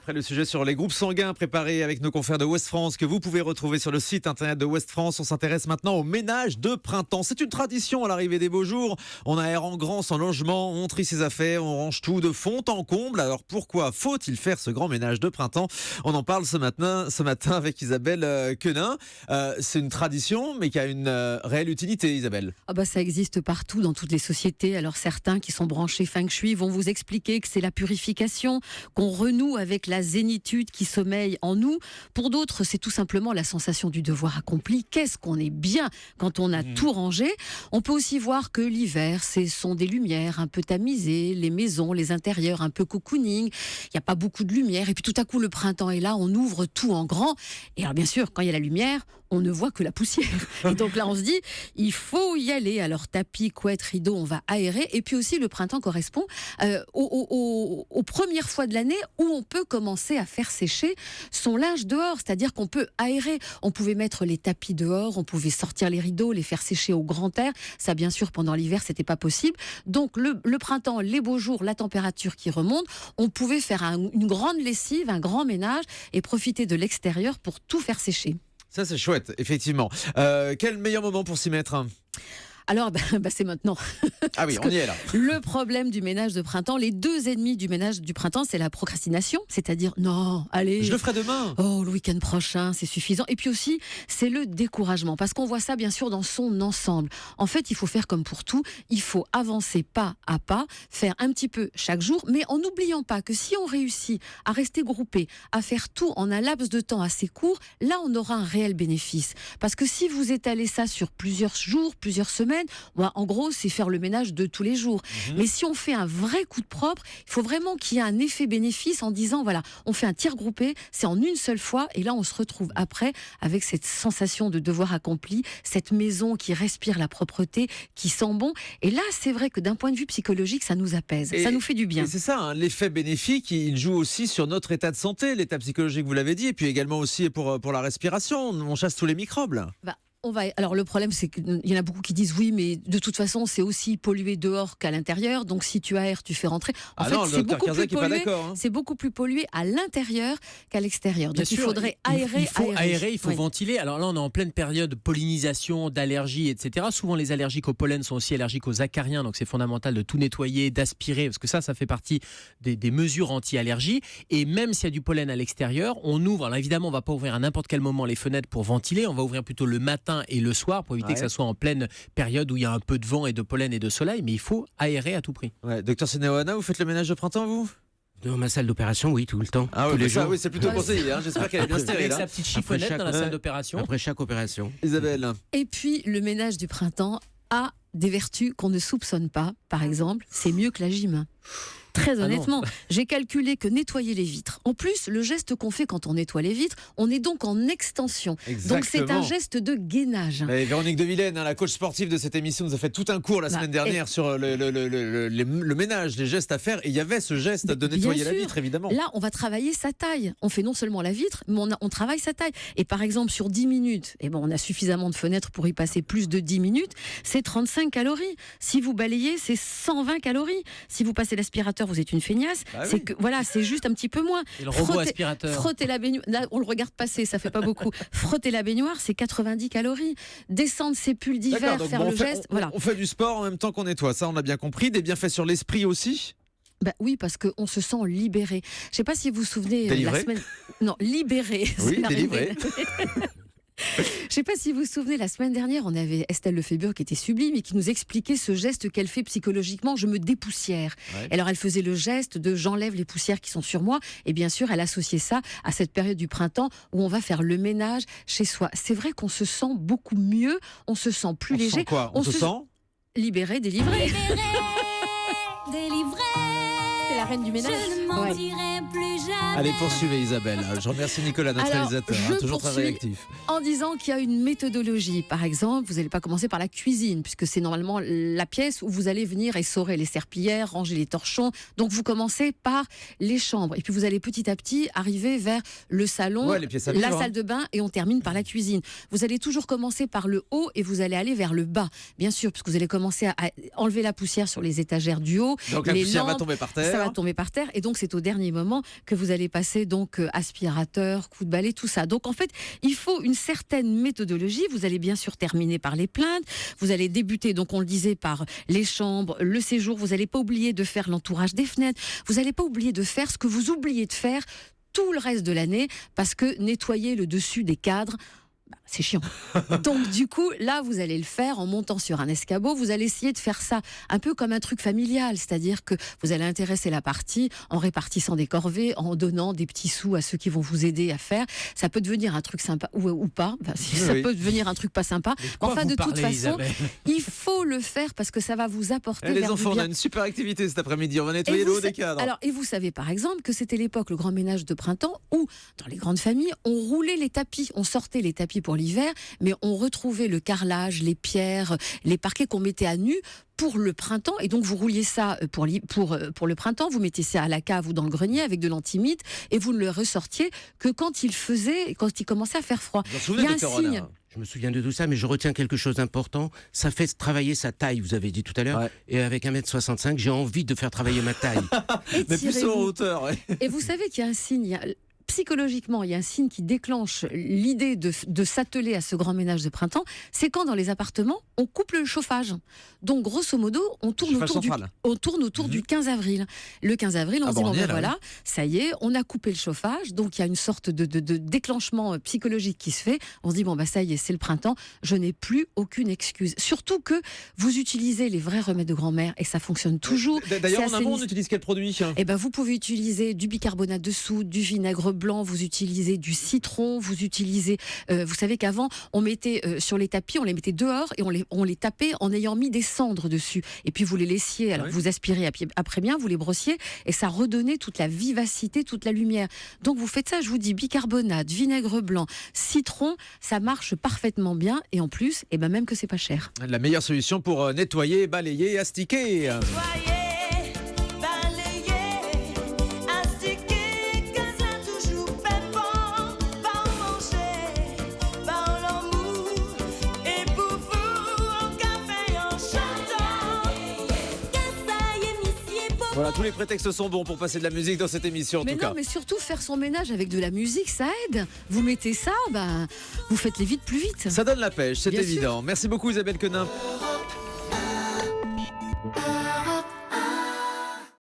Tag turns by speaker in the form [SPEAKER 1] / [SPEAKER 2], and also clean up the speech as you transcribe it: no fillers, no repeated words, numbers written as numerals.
[SPEAKER 1] Après le sujet sur les groupes sanguins préparés avec nos confrères de Ouest France que vous pouvez retrouver sur le site internet de Ouest France, on s'intéresse maintenant au ménage de printemps. C'est une tradition à l'arrivée des beaux jours. On aère en grand son logement, on trie ses affaires, on range tout de fond en comble. Alors pourquoi faut-il faire ce grand ménage de printemps ? On en parle ce matin avec Isabelle Quenin. C'est une tradition mais qui a une réelle utilité, Isabelle.
[SPEAKER 2] Ça existe partout dans toutes les sociétés. Alors certains qui sont branchés Feng Shui vont vous expliquer que c'est la purification, qu'on renoue avec la zénitude qui sommeille en nous. Pour d'autres, c'est tout simplement la sensation du devoir accompli. Qu'est-ce qu'on est bien quand on a tout rangé. On peut aussi voir que l'hiver, ce sont des lumières un peu tamisées, les maisons, les intérieurs un peu cocooning. Il n'y a pas beaucoup de lumière. Et puis tout à coup, le printemps est là, on ouvre tout en grand. Et alors bien sûr, quand il y a la lumière, on ne voit que la poussière. Et donc là, on se dit, il faut y aller. Alors tapis, couette, rideau, on va aérer. Et puis aussi, le printemps correspond aux premières fois de l'année où on peut commencer à faire sécher son linge dehors. C'est-à-dire qu'on peut aérer. On pouvait mettre les tapis dehors, on pouvait sortir les rideaux, les faire sécher au grand air. Ça, bien sûr, pendant l'hiver, c'était pas possible. Donc le printemps, les beaux jours, la température qui remonte, on pouvait faire une grande lessive, un grand ménage et profiter de l'extérieur pour tout faire sécher.
[SPEAKER 1] Ça, c'est chouette, effectivement. Quel meilleur moment pour s'y mettre ?
[SPEAKER 2] Alors, c'est maintenant.
[SPEAKER 1] Ah oui, on y est là.
[SPEAKER 2] Le problème du ménage de printemps, les deux ennemis du ménage du printemps, c'est la procrastination, c'est-à-dire non, allez.
[SPEAKER 1] Je le ferai demain.
[SPEAKER 2] Oh, le week-end prochain, c'est suffisant. Et puis aussi, c'est le découragement, parce qu'on voit ça bien sûr dans son ensemble. En fait, il faut faire comme pour tout, il faut avancer pas à pas, faire un petit peu chaque jour, mais en n'oubliant pas que si on réussit à rester groupé, à faire tout en un laps de temps assez court, là, on aura un réel bénéfice. Parce que si vous étalez ça sur plusieurs jours, plusieurs semaines, en gros, c'est faire le ménage de tous les jours. Mais si on fait un vrai coup de propre, il faut vraiment qu'il y ait un effet bénéfice en disant, voilà, on fait un tir groupé, c'est en une seule fois, et là, on se retrouve après avec cette sensation de devoir accompli, cette maison qui respire la propreté, qui sent bon. Et là, c'est vrai que d'un point de vue psychologique, ça nous apaise, ça nous fait du bien.
[SPEAKER 1] Et c'est ça, hein, l'effet bénéfique, il joue aussi sur notre état de santé, l'état psychologique, vous l'avez dit, et puis également aussi pour la respiration, on chasse tous les microbes.
[SPEAKER 2] Alors le problème, c'est qu'il y en a beaucoup qui disent oui, mais de toute façon, c'est aussi pollué dehors qu'à l'intérieur. Donc si tu aères, tu fais rentrer. En fait, c'est beaucoup plus pollué. C'est beaucoup plus pollué à l'intérieur qu'à l'extérieur. Donc il faudrait aérer.
[SPEAKER 3] Il faut aérer, il faut ventiler. Alors là, on est en pleine période de pollinisation, d'allergies, etc. Souvent, les allergiques au pollen sont aussi allergiques aux acariens. Donc c'est fondamental de tout nettoyer, d'aspirer, parce que ça fait partie des mesures anti-allergie. Et même s'il y a du pollen à l'extérieur, on ouvre. Alors évidemment, on ne va pas ouvrir à n'importe quel moment les fenêtres pour ventiler. On va ouvrir plutôt le matin et le soir pour éviter que ça soit en pleine période où il y a un peu de vent et de pollen et de soleil, mais il faut aérer à tout prix.
[SPEAKER 1] Ouais, docteur Seneoana, vous faites le ménage de printemps, vous ?
[SPEAKER 4] Dans ma salle d'opération, oui, tout le temps.
[SPEAKER 1] Ah
[SPEAKER 4] tous les jours.
[SPEAKER 1] Oui, c'est plutôt conseillé. J'espère qu'elle est bien stérile.
[SPEAKER 3] Avec sa petite chiffonnette dans la salle d'opération.
[SPEAKER 4] Après chaque opération.
[SPEAKER 1] Isabelle.
[SPEAKER 2] Et puis, le ménage du printemps a des vertus qu'on ne soupçonne pas. Par exemple, c'est mieux que la gym. Très honnêtement, j'ai calculé que nettoyer les vitres. En plus, le geste qu'on fait quand on nettoie les vitres, on est donc en extension.
[SPEAKER 1] Exactement.
[SPEAKER 2] Donc c'est un geste de gainage.
[SPEAKER 1] Et Véronique de Vilaine, la coach sportive de cette émission, nous a fait tout un cours la semaine dernière sur le ménage, les gestes à faire. Et il y avait ce geste de nettoyer la vitre, évidemment.
[SPEAKER 2] Là, on va travailler sa taille. On fait non seulement la vitre, mais on travaille sa taille. Et par exemple, sur 10 minutes, on a suffisamment de fenêtres pour y passer plus de 10 minutes, c'est 35 calories. Si vous balayez, c'est 120 calories. Si vous passez l'aspirateur, vous êtes une feignasse. C'est juste un petit peu moins.
[SPEAKER 3] Et le robot aspirateur.
[SPEAKER 2] Frotter la baignoire, là, on le regarde passer, ça fait pas beaucoup. Frotter la baignoire, c'est 90 calories. Descendre ses pulls d'hiver, faire le geste.
[SPEAKER 1] On fait du sport en même temps qu'on nettoie. Ça, on a bien compris. Des bienfaits sur l'esprit aussi.
[SPEAKER 2] Oui, parce qu'on se sent libéré. Je ne sais pas si vous vous souvenez
[SPEAKER 1] délivré.
[SPEAKER 2] la semaine. Non, libéré.
[SPEAKER 1] Oui, délivré.
[SPEAKER 2] Je ne sais pas si vous vous souvenez, la semaine dernière, on avait Estelle Lefébure qui était sublime et qui nous expliquait ce geste qu'elle fait psychologiquement, je me dépoussière. Ouais. Alors elle faisait le geste de j'enlève les poussières qui sont sur moi et bien sûr elle associait ça à cette période du printemps où on va faire le ménage chez soi. C'est vrai qu'on se sent beaucoup mieux, on se sent plus léger.
[SPEAKER 1] Sent quoi on se sent
[SPEAKER 2] libéré, délivré.
[SPEAKER 5] Libéré, délivré.
[SPEAKER 2] C'est la reine du ménage.
[SPEAKER 5] Je ne mentirai plus jamais.
[SPEAKER 1] Allez, poursuivez Isabelle. Je remercie Nicolas, notre réalisateur, toujours très réactif.
[SPEAKER 2] En disant qu'il y a une méthodologie. Par exemple, vous n'allez pas commencer par la cuisine, puisque c'est normalement la pièce où vous allez venir essorer les serpillières, ranger les torchons. Donc vous commencez par les chambres. Et puis vous allez petit à petit arriver vers le salon, la salle de bain, et on termine par la cuisine. Vous allez toujours commencer par le haut et vous allez aller vers le bas. Bien sûr, puisque vous allez commencer à enlever la poussière sur les étagères du haut.
[SPEAKER 1] Donc la poussière va tomber par terre. terre.
[SPEAKER 2] Ça va tomber par terre et donc c'est au dernier moment que vous allez passer donc aspirateur, coup de balai, tout ça. Donc en fait, il faut une certaine méthodologie. Vous allez bien sûr terminer par les plaintes. Vous allez débuter, donc on le disait, par les chambres, le séjour. Vous n'allez pas oublier de faire l'entourage des fenêtres. Vous n'allez pas oublier de faire ce que vous oubliez de faire tout le reste de l'année, parce que nettoyer le dessus des cadres, c'est chiant. Donc du coup, là, vous allez le faire en montant sur un escabeau. Vous allez essayer de faire ça un peu comme un truc familial, c'est-à-dire que vous allez intéresser la partie en répartissant des corvées, en donnant des petits sous à ceux qui vont vous aider à faire. Ça peut devenir un truc sympa ou pas. Enfin, ça peut devenir un truc pas sympa. Enfin, de toute façon, il faut le faire parce que ça va vous apporter
[SPEAKER 1] Les
[SPEAKER 2] vers
[SPEAKER 1] enfants,
[SPEAKER 2] du
[SPEAKER 1] on
[SPEAKER 2] bien.
[SPEAKER 1] a une super activité cet après-midi. On va nettoyer le haut des cadres.
[SPEAKER 2] Alors, et vous savez par exemple que c'était l'époque, le grand ménage de printemps, où dans les grandes familles, on roulait les tapis, on sortait les tapis pour l'hiver, mais on retrouvait le carrelage, les pierres, les parquets qu'on mettait à nu pour le printemps, et donc vous rouliez ça pour le printemps, vous mettiez ça à la cave ou dans le grenier avec de l'antimite, et vous ne le ressortiez que quand il commençait à faire froid.
[SPEAKER 1] Vous vous souvenez
[SPEAKER 2] Il y a
[SPEAKER 1] des
[SPEAKER 2] un
[SPEAKER 1] Corona,
[SPEAKER 2] signe.
[SPEAKER 1] hein.
[SPEAKER 4] Je me souviens de tout ça, mais je retiens quelque chose d'important. Ça fait travailler sa taille, vous avez dit tout à l'heure.
[SPEAKER 1] Ouais.
[SPEAKER 4] Et avec 1m65, j'ai envie de faire travailler ma taille.
[SPEAKER 1] Mais plus en
[SPEAKER 2] Étirez-vous.
[SPEAKER 1] hauteur. Ouais.
[SPEAKER 2] Et vous savez qu'il y a un signe, psychologiquement, il y a un signe qui déclenche l'idée de s'atteler à ce grand ménage de printemps, c'est quand dans les appartements, on coupe le chauffage. Donc, grosso modo, on tourne
[SPEAKER 1] Chauffage
[SPEAKER 2] autour du 15 avril. Le 15 avril, on
[SPEAKER 1] Ah
[SPEAKER 2] se
[SPEAKER 1] bah,
[SPEAKER 2] dit,
[SPEAKER 1] on
[SPEAKER 2] bon
[SPEAKER 1] y est,
[SPEAKER 2] ben
[SPEAKER 1] là,
[SPEAKER 2] voilà, ça y est, on a coupé le chauffage, donc il y a une sorte de déclenchement psychologique qui se fait. On se dit, bon ben ça y est, c'est le printemps, je n'ai plus aucune excuse. Surtout que vous utilisez les vrais remèdes de grand-mère et ça fonctionne toujours.
[SPEAKER 1] D'ailleurs,
[SPEAKER 2] C'est
[SPEAKER 1] en amont, on
[SPEAKER 2] assainissant.
[SPEAKER 1] utilise quel produit?
[SPEAKER 2] Eh ben, vous pouvez utiliser du bicarbonate de soude, du vinaigre blanc, vous utilisez du citron, vous utilisez... vous savez qu'avant, on mettait sur les tapis, on les mettait dehors et on les tapait en ayant mis des cendres dessus. Et puis vous les laissiez, alors
[SPEAKER 1] Ouais.
[SPEAKER 2] vous aspirez après bien, vous les brossiez et ça redonnait toute la vivacité, toute la lumière. Donc vous faites ça, je vous dis, bicarbonate, vinaigre blanc, citron, ça marche parfaitement bien et en plus, eh ben même que c'est pas cher.
[SPEAKER 1] La meilleure solution pour nettoyer, balayer et astiquer.
[SPEAKER 6] Nettoyer, balayer, astiquer, que ça toujours pépant, par manger, par l'amour, et pour vous, en café, en chantant.
[SPEAKER 1] Voilà, tous les prétextes sont bons pour passer de la musique dans cette émission en
[SPEAKER 2] Mais
[SPEAKER 1] tout
[SPEAKER 2] non,
[SPEAKER 1] cas.
[SPEAKER 2] mais surtout faire son ménage avec de la musique, ça aide. Vous mettez ça, ben, vous faites les vides plus vite.
[SPEAKER 1] Ça donne la pêche, c'est
[SPEAKER 2] Bien sûr.
[SPEAKER 1] évident. Merci beaucoup Isabelle Quenin.